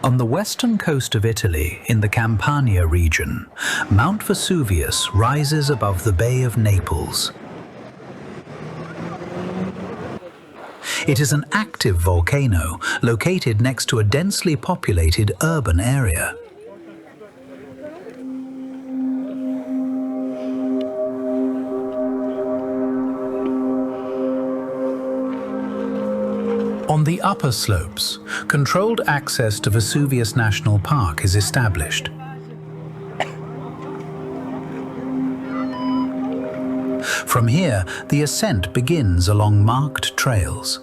On the western coast of Italy, in the Campania region, Mount Vesuvius rises above the Bay of Naples. It is an active volcano located next to a densely populated urban area. On the upper slopes, controlled access to Vesuvius National Park is established. From here, the ascent begins along marked trails.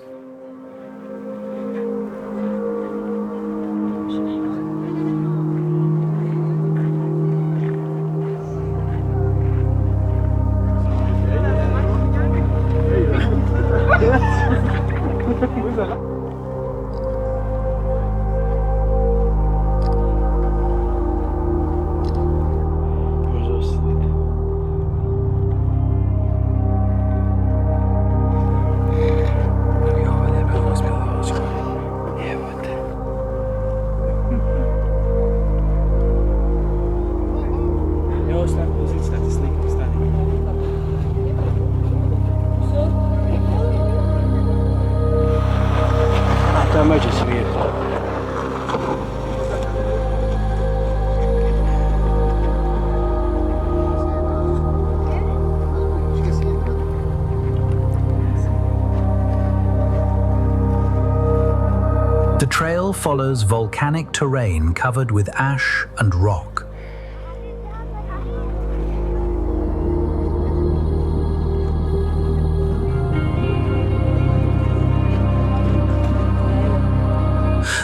The trail follows volcanic terrain covered with ash and rock.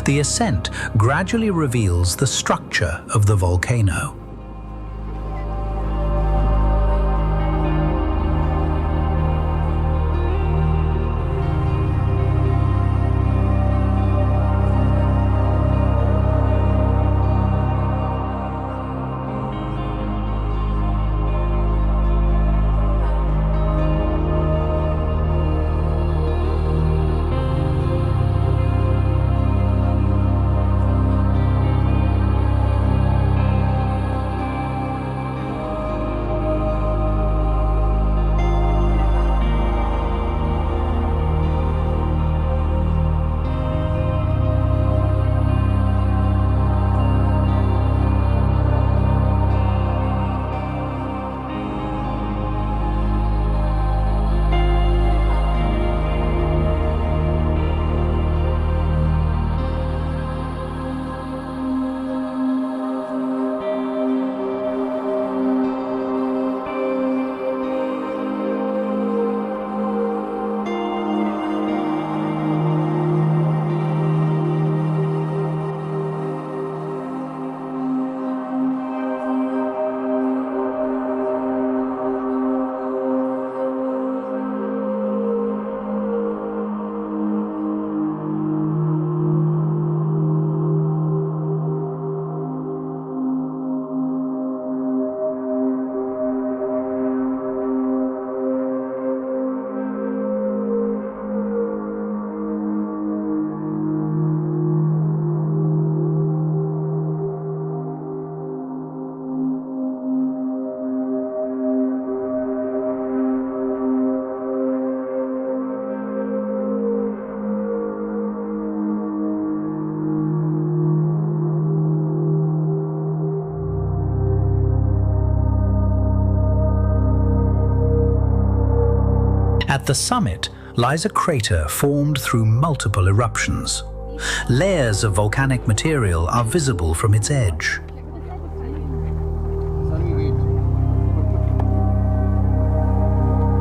The ascent gradually reveals the structure of the volcano. At the summit lies a crater formed through multiple eruptions. Layers of volcanic material are visible from its edge.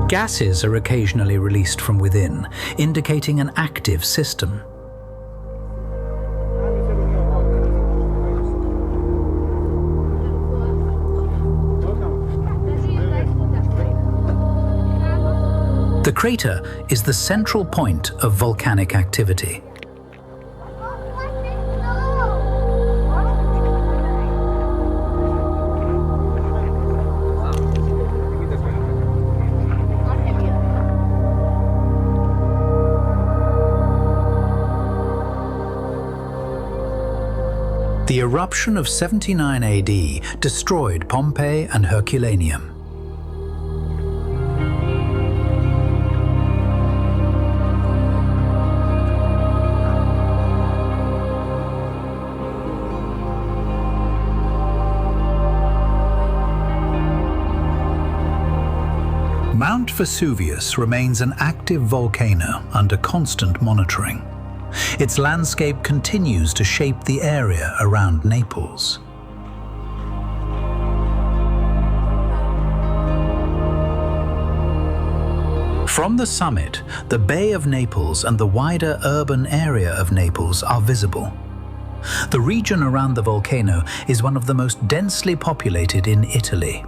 Gases are occasionally released from within, indicating an active system. The crater is the central point of volcanic activity. The eruption of 79 AD destroyed Pompeii and Herculaneum. Mount Vesuvius remains an active volcano under constant monitoring. Its landscape continues to shape the area around Naples. From the summit, the Bay of Naples and the wider urban area of Naples are visible. The region around the volcano is one of the most densely populated in Italy.